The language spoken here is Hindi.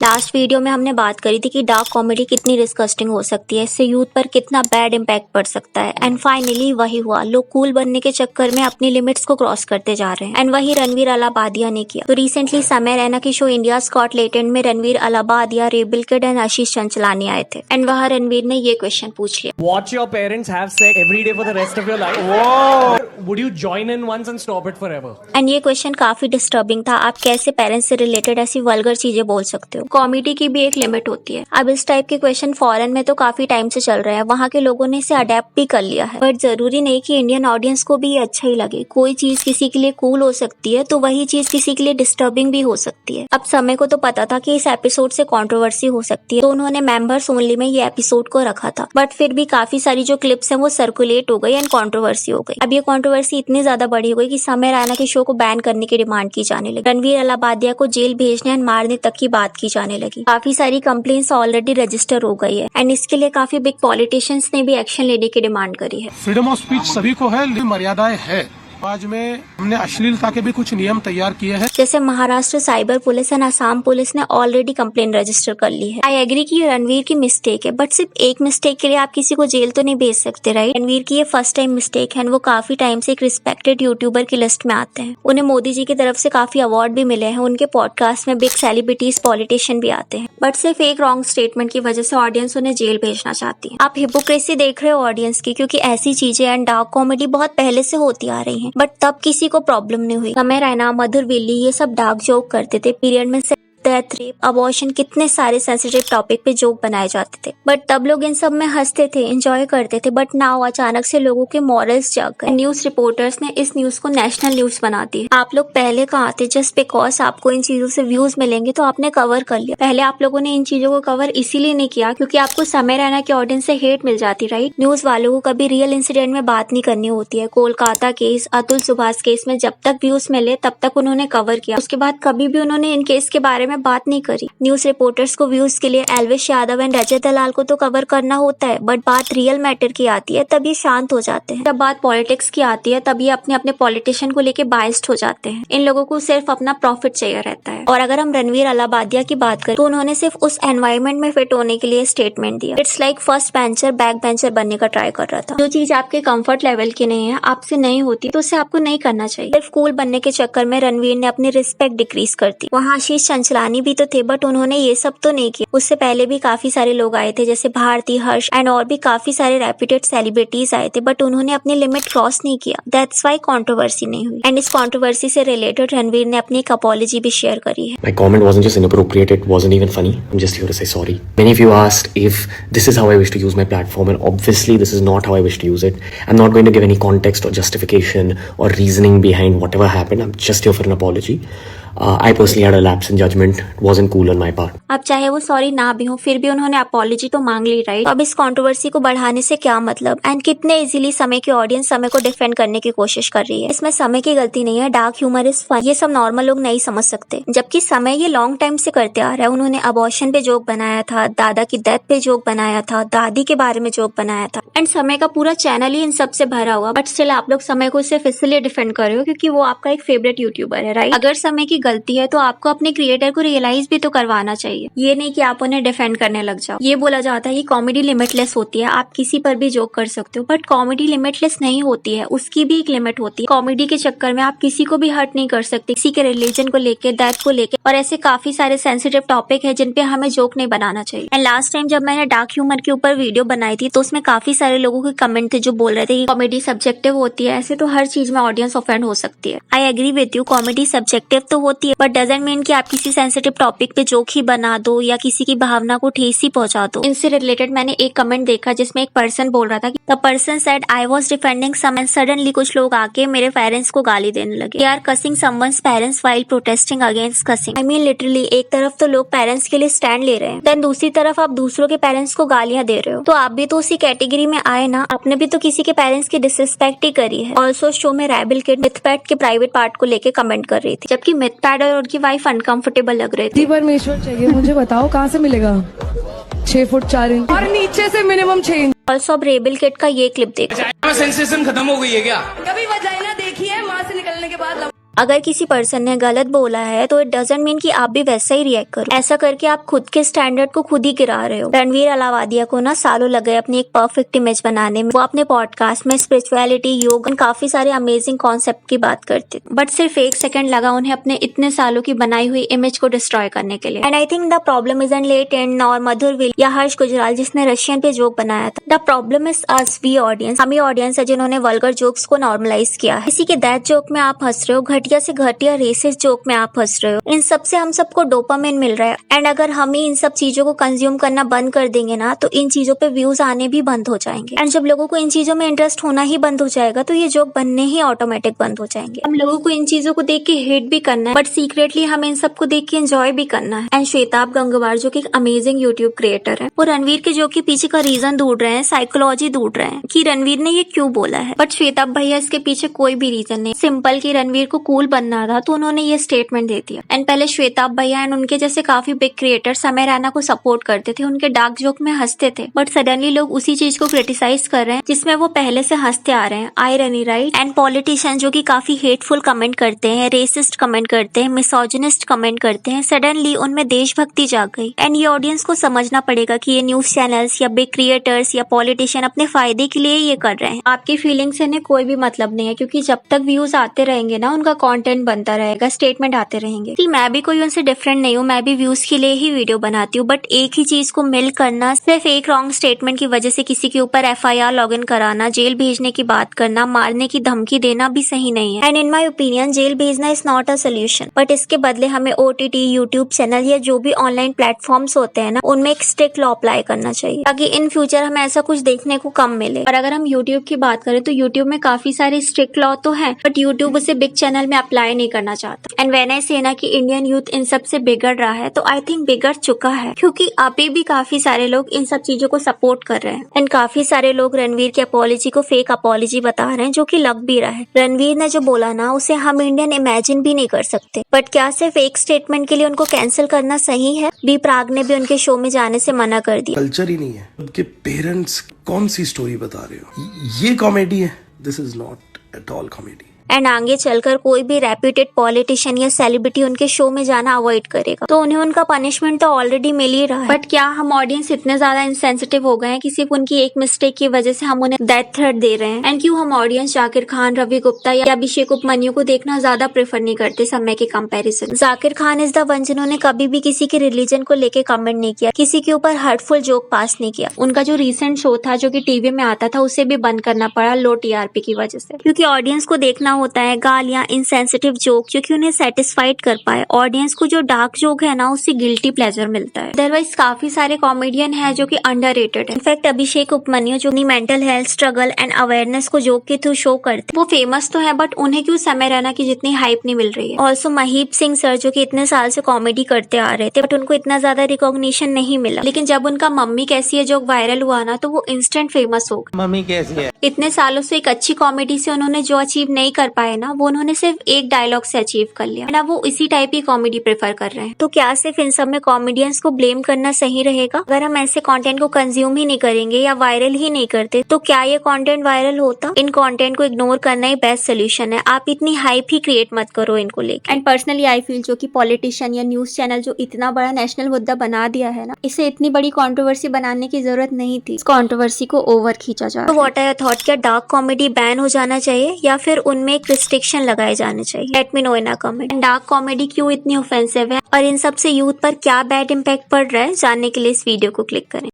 लास्ट वीडियो में हमने बात करी थी कि डार्क कॉमेडी कितनी डिस्गस्टिंग हो सकती है, इससे यूथ पर कितना बैड इम्पैक्ट पड़ सकता है। एंड फाइनली वही हुआ, लोग कूल बनने के चक्कर में अपनी लिमिट्स को क्रॉस करते जा रहे हैं। एंड वही रणवीर अलाहाबादिया ने किया। तो रिसेंटली समय रैना की शो इंडिया गॉट टैलेंट में Ranveer Allahbadia, Rebel Kid and Ashish Chanchlani आए थे। एंड वहाँ रणवीर ने ये क्वेश्चन पूछ लिया, Watch your parents have sex every day for the rest of your life? Whoa! Would you join in once and stop it forever? And ये क्वेश्चन काफी डिस्टर्बिंग था। आप कैसे पेरेंट्स से रिलेटेड ऐसी वल्गर चीजें बोल सकते हो? कॉमेडी की भी एक लिमिट होती है। अब इस टाइप के क्वेश्चन फॉरेन में तो काफी टाइम से चल रहे हैं, वहाँ के लोगों ने इसे अडेप्ट भी कर लिया है। बट जरूरी नहीं कि इंडियन ऑडियंस को भी ये अच्छा ही लगे। कोई चीज किसी के लिए कूल हो सकती है तो वही चीज किसी के लिए डिस्टर्बिंग भी हो सकती है। अब समय को तो पता था कि इस एपिसोड से कंट्रोवर्सी हो सकती है, तो उन्होंने मेंबर्स ओनली में ये एपिसोड को रखा था। बट फिर भी काफी सारी जो क्लिप्स हैं वो सर्कुलेट हो गई एंड कंट्रोवर्सी हो गई। अब ये कंट्रोवर्सी इतनी ज्यादा बड़ी हो गई कि समय रैना के शो को बैन करने की डिमांड की जाने लगी। रणवीर अलाहाबादिया को जेल भेजने एंड मारने तक की बात की जाने लगी। काफी सारी कंप्लेंट्स ऑलरेडी रजिस्टर हो गई है एंड इसके लिए काफी बिग पॉलिटिशियंस ने भी एक्शन लेने की डिमांड करी है। फ्रीडम ऑफ स्पीच सभी को है, लेकिन मर्यादाएं है। आज में हमने अश्लीलता के भी कुछ नियम तैयार किए हैं। जैसे Maharashtra cyber police and Assam police ने ऑलरेडी कंप्लेंट रजिस्टर कर ली है। आई एग्री कि रणवीर की मिस्टेक है, बट सिर्फ एक मिस्टेक के लिए आप किसी को जेल तो नहीं भेज सकते, राइट? रणवीर की ये फर्स्ट टाइम मिस्टेक है। वो काफी टाइम से एक रिस्पेक्टेड यूट्यूबर की लिस्ट में आते हैं। उन्हें मोदी जी की तरफ से काफी अवार्ड भी मिले हैं। उनके पॉडकास्ट में बिग सेलिब्रिटीज, पॉलिटिशियन भी आते हैं। बट सिर्फ एक रॉन्ग स्टेटमेंट की वजह से ऑडियंस उन्हें जेल भेजना चाहती है। आप हिपोक्रेसी देख रहे हो ऑडियंस की, क्योंकि ऐसी चीजें एंड डार्क कॉमेडी बहुत पहले से होती आ रही है, बट तब किसी को प्रॉब्लम नहीं हुई। समय रैना, मधुर विल्ली ये सब डार्क जोक करते थे। पीरियड में डेथ, रेप, अबॉर्शन, कितने सारे सेंसिटिव टॉपिक पे जोक बनाए जाते थे, बट तब लोग इन सब में हंसते थे, एंजॉय करते थे। बट नाउ अचानक से लोगों के मॉरल्स जाग गए। न्यूज रिपोर्टर्स ने इस न्यूज को नेशनल न्यूज बना दी। आप लोग पहले कहाँ थे? जस्ट बिकॉज आपको इन चीजों से व्यूज मिलेंगे तो आपने कवर कर लिया। पहले आप लोगों ने इन चीजों को कवर इसीलिए नहीं किया क्योंकि आपको समय रैना के ऑडियंस से हेट मिल जाती, राइट? न्यूज वालों को कभी रियल इंसिडेंट में बात नहीं करनी होती है। कोलकाता केस, अतुल सुभाष केस में जब तक व्यूज मिले तब तक उन्होंने कवर किया। उसके बाद कभी भी उन्होंने इन केस के बारे में बात नहीं करी। न्यूज रिपोर्टर्स को व्यूज के लिए एल्विश यादव एंड रजत दलाल को तो कवर करना होता है, बट बात रियल मैटर की आती है तब ये शांत हो जाते हैं। जब बात पॉलिटिक्स की आती है तब ये अपने अपने पॉलिटिशियन को लेके बाइस्ड हो जाते हैं। इन लोगों को सिर्फ अपना प्रॉफिट चाहिए रहता है। और अगर हम रणवीर अलाहाबादिया की बात करें तो उन्होंने सिर्फ उस एनवायरमेंट में फिट होने के लिए स्टेटमेंट दिया। It's like first bencher back bencher बनने का ट्राई कर रहा था। जो चीज आपके कंफर्ट लेवल की नहीं है, आपसे नहीं होती, तो उसे आपको नहीं करना चाहिए। सिर्फ कूल बनने के चक्कर में रणवीर ने अपनी रिस्पेक्ट डिक्रीज कर दी। वहाँ आशीष चंचलानी भी तो थे, बट उन्होंने ये सब तो नहीं किया। उससे पहले भी काफी सारे लोग आए थे, जैसे भारती, हर्ष एंड और भी काफी सारे रेप्यूटेड सेलिब्रिटीज आए थे, बट उन्होंने अपनी लिमिट क्रॉस नहीं किया। दैट्स व्हाई कंट्रोवर्सी नहीं हुई। एंड इस कंट्रोवर्सी से रिलेटेड रणवीर ने अपनी एक अपॉलॉजी भी शेयर करी है। My comment wasn't just inappropriate, it wasn't even funny. I'm just here to say sorry. Many of you asked if this is how I wish to use my platform, and obviously this is not how I wish to use it. I'm not going to give any context or justification or reasoning behind whatever happened. I'm just here for an apology. I personally had a lapse in judgment. It wasn't cool on my part. अब चाहे वो सॉरी ना भी हो, फिर भी उन्होंने अपॉलॉजी तो मांग ली, राइट? अब इस कंट्रोवर्सी को बढ़ाने से क्या मतलब? एंड कितने इजीली समय की ऑडियंस समय को डिफेंड करने की कोशिश कर रही है। इसमें समय की गलती नहीं है। डार्क ह्यूमर इज फन, ये सब नॉर्मल लोग नहीं समझ सकते, जबकि समय ये लॉन्ग टाइम से करते आ रहा है। उन्होंने अबॉर्शन पे जोक बनाया था, दादा की डेथ पे जोक बनाया था, दादी के बारे में जोक बनाया था, एंड समय का पूरा चैनल ही इन सब से भरा हुआ। बट स्टिल आप लोग समय को सिर्फ इसलिए डिफेंड कर रहे हो क्योंकि वो आपका एक फेवरेट यूट्यूबर है, राइट? अगर समय की गलती है तो आपको अपने क्रिएटर को रियलाइज भी तो करवाना चाहिए। ये नहीं कि आप उन्हें डिफेंड करने लग जाओ। ये बोला जाता है कि कॉमेडी लिमिटलेस होती है, आप किसी पर भी जोक कर सकते हो, बट कॉमेडी लिमिटलेस नहीं होती है, उसकी भी एक लिमिट होती है। कॉमेडी के चक्कर में आप किसी को भी हर्ट नहीं कर सकते, किसी के रिलीजन को लेके, डेथ को लेके, और ऐसे काफी सारे सेंसिटिव टॉपिक है जिन पे हमें जोक नहीं बनाना चाहिए। एंड लास्ट टाइम जब मैंने डार्क ह्यूमर के ऊपर वीडियो बनाई थी तो उसमें काफी सारे लोगों के कमेंट थे जो बोल रहे थे कि कॉमेडी सब्जेक्टिव होती है। ऐसे तो हर चीज में ऑडियंस ऑफेंड हो सकती है। I agree with you, comedy subjective तो होती है, बट डजंट मीन कि आप किसी सेंसिटिव टॉपिक पे जोक ही बना दो या किसी की भावना को ठेस ही पहुंचा दो। इनसे रिलेटेड मैंने एक कमेंट देखा जिसमें एक पर्सन बोल रहा था कि the person said I was defending some and suddenly कुछ लोग आके मेरे पेरेंट्स को गाली देने लगे। They are cussing someone's parents while protesting against cussing. I mean literally, एक तरफ तो लोग पेरेंट्स के लिए स्टैंड ले रहे हैं, देन दूसरी तरफ आप दूसरों के पेरेंट्स को गालियां दे रहे हो, तो आप भी तो उसी कैटेगरी में आए ना। आपने भी तो किसी के पेरेंट्स की डिसरिस्पेक्ट ही करी है। ऑल्सो शो में रेबल किड मिथपैट के प्राइवेट पार्ट को लेके कमेंट कर रही थी, जबकि मिथपैट और उनकी वाइफ अनकंफर्टेबल लग रहे थे। परमेश्वर चाहिए मुझे, बताओ कहाँ से मिलेगा? 6 फुट 4 इंच और नीचे से मिनिमम 6 इंच। ऑल्सो अब रेबल किड का ये क्लिप देखो। सेंसेशन खत्म हो गई है क्या? कभी वजाइना देखी है माँ से निकलने के बाद? अगर किसी पर्सन ने गलत बोला है तो इट डजंट मीन कि आप भी वैसा ही रिएक्ट करो। ऐसा करके आप खुद के स्टैंडर्ड को खुद ही गिरा रहे हो। रणवीर अलावादिया को ना सालों लग गए अपनी एक परफेक्ट इमेज बनाने में। वो अपने पॉडकास्ट में स्पिरिचुअलिटी, योग और काफी सारे अमेजिंग कॉन्सेप्ट की बात करते, बट सिर्फ 1 सेकंड लगा उन्हें अपने इतने सालों की बनाई हुई इमेज को डिस्ट्रॉय करने के लिए। And I think the problem isn't latent और मधुर विल या हर्ष गुजराल जिसने रशियन पे जोक बनाया था। The problem is us, we audience. हम ही ऑडियंस है जिन्होंने वल्गर जोक्स को नॉर्मलाइज किया है। किसी के दैट जोक में आप हंस रहे हो, घटिया से घटिया रेसिस्ट जोक में आप हंस रहे हो। इन सब से हम सबको डोपामिन मिल रहा है। एंड अगर हम ही इन सब चीजों को कंज्यूम करना बंद कर देंगे ना तो इन चीजों पे व्यूज आने भी बंद हो जाएंगे। एंड जब लोगों को इन चीजों में इंटरेस्ट होना ही बंद हो जाएगा तो ये जोक बनने ही ऑटोमेटिक बंद हो जाएंगे। हम लोगों को इन चीजों को देख के हेट भी करना है, बट सीक्रेटली हमें इन सबको देख के एंजॉय भी करना है। एंड श्वेताब गंगवार जो कि एक अमेजिंग यूट्यूब क्रिएटर है, वो रणवीर के जोक के पीछे का रीजन ढूंढ रहे हैं, साइकोलॉजी ढूंढ रहे हैं कि रणवीर ने ये क्यों बोला है। बट श्वेताब भैया इसके पीछे कोई भी रीजन नहीं, सिंपल कि रणवीर को कूल बनना था तो उन्होंने ये स्टेटमेंट दे दिया। एंड पहले श्वेताब भैया एंड उनके जैसे काफी बिग क्रिएटर समय रैना को सपोर्ट करते थे, उनके डार्क जोक में हंसते थे, बट सडनली लोग उसी चीज को क्रिटिसाइज कर रहे हैं जिसमें वो पहले से हंसते आ रहे हैं। Irony, right? एंड पॉलिटिशियन जो कि काफी हेटफुल कमेंट करते हैं, रेसिस्ट कमेंट करते हैं, मिसोजिनिस्ट कमेंट करते हैं, सडनली उनमें देशभक्ति जाग गई। एंड ये ऑडियंस को समझना पड़ेगा कि ये न्यूज चैनल्स या बिग क्रिएटर्स या पॉलिटिशियन अपने फायदे के लिए ये कर रहे हैं। आपकी फीलिंग से इन्हें कोई भी मतलब नहीं है, क्योंकि जब तक व्यूज आते रहेंगे ना उनका कंटेंट बनता रहेगा, स्टेटमेंट आते रहेंगे। मैं भी कोई उनसे डिफरेंट नहीं हूँ, मैं भी व्यूज के लिए ही वीडियो बनाती हूँ, बट एक ही चीज को मिल करना, सिर्फ एक रॉन्ग स्टेटमेंट की वजह से किसी के ऊपर FIR लॉगिन कराना, जेल भेजने की बात करना, मारने की धमकी देना भी सही नहीं है। And in my opinion jail भेजना is not a solution, but इसके बदले हमें OTT, यूट्यूब चैनल या जो भी ऑनलाइन प्लेटफॉर्म्स होते हैं ना उनमें एक स्ट्रिक्ट लॉ अप्लाई करना चाहिए ताकि इन फ्यूचर हमें ऐसा कुछ देखने को कम मिले। और अगर हम यूट्यूब की बात करें तो यूट्यूब में काफी सारे स्ट्रिक्ट लॉ तो है, बट यूट्यूब उसे बिग चैनल में अप्लाई नहीं करना चाहता। एंड व्हेन आई से ना कि इंडियन यूथ इन सब से बिगड़ रहा है तो आई थिंक बिगड़ चुका है, क्योंकि अभी भी काफी सारे लोग इन सब चीजों को सपोर्ट कर रहे हैं। एंड काफी सारे लोग रणवीर की अपॉलॉजी को फेक अपॉलॉजी बता रहे हैं, जो कि लग भी रहा है। रणवीर ने जो बोला ना उसे हम इंडियन इमेजिन भी नहीं कर सकते, बट क्या सिर्फ एक स्टेटमेंट के लिए उनको कैंसिल करना सही है? बी प्राग ने भी उनके शो में जाने से मना कर दिया। कल्चर ही नहीं है। उनके पेरेंट्स कौन सी स्टोरी बता रहे हो? ये कॉमेडी है? This is not at all comedy. And आगे चलकर कोई भी रेप्यूटेड पॉलिटिशियन या सेलिब्रिटी उनके शो में जाना अवॉइड करेगा तो उन्हें उनका पनिशमेंट तो ऑलरेडी मिल ही रहा है। बट क्या हम ऑडियंस इतने ज्यादा इनसेंसिटिव हो गए हैं कि सिर्फ उनकी एक मिस्टेक की वजह से हम उन्हें डेथ थ्रेट दे रहे हैं? एंड क्यों हम ऑडियंस जाकिर खान, रवि गुप्ता या अभिषेक उपमन्यु को देखना ज्यादा प्रेफर नहीं करते समय के comparison? Zakir Khan is the one जिन्होंने कभी भी किसी के रिलीजन को लेके कमेंट नहीं किया, किसी के ऊपर हर्टफुल जोक पास नहीं किया। उनका जो रिसेंट शो था जो कि टीवी में आता था उसे भी बंद करना पड़ा लो TRP की वजह से, क्योंकि ऑडियंस को देखना होता है गालियां, इनसेंसिटिव जोक जो कि उन्हें सेटिस्फाइड कर पाए। ऑडियंस को जो डार्क जोक है ना उससे गिल्टी प्लेजर मिलता है। अदरवाइज काफी सारे कॉमेडियन है जो कि अंडररेटेड है। इनफैक्ट अभिषेक उपमन्यु जो अपनी mental health struggle and awareness को जोक के थ्रू शो करते, वो फेमस तो है, बट उन्हें क्यों समय रैना की जितनी हाइप नहीं मिल रही है। ऑल्सो महीप सिंह सर जो कि इतने साल से कॉमेडी करते आ रहे थे, बट उनको इतना ज्यादा रिकॉग्निशन नहीं मिला, लेकिन जब उनका मम्मी कैसी है जोक वायरल हुआ ना तो वो इंस्टेंट फेमस हो गए। मम्मी कैसी है? इतने सालों से एक अच्छी कॉमेडी से उन्होंने जो अचीव नहीं कर पाए ना वो उन्होंने सिर्फ एक डायलॉग से अचीव कर लिया ना, वो इसी टाइप की कॉमेडी प्रेफर कर रहे हैं। तो क्या सिर्फ इन सब में कॉमेडियंस को ब्लेम करना सही रहेगा? अगर हम ऐसे कंटेंट को कंज्यूम ही नहीं करेंगे या वायरल ही नहीं करते तो क्या ये कंटेंट वायरल होता? इन कंटेंट को इग्नोर करना ही बेस्ट सोल्यूशन है। आप इतनी हाइप ही क्रिएट मत करो इनको लेकर। एंड पर्सनली आई फील जो कि पॉलिटिशियन या न्यूज चैनल जो इतना बड़ा नेशनल मुद्दा बना दिया है ना, इसे इतनी बड़ी कंट्रोवर्सी बनाने की जरूरत नहीं थी। इस कंट्रोवर्सी को ओवर खींचा जा रहा है। तो व्हाट आर योर थॉट? क्या डार्क कॉमेडी बैन हो जाना चाहिए या फिर उनमें एक रिस्ट्रिक्शन लगाए जाने चाहिए? Let me know in a comment. Dark comedy क्यों इतनी ऑफेंसिव है और इन सब से यूथ पर क्या बैड इम्पैक्ट पड़ रहा है, जानने के लिए इस वीडियो को क्लिक करें।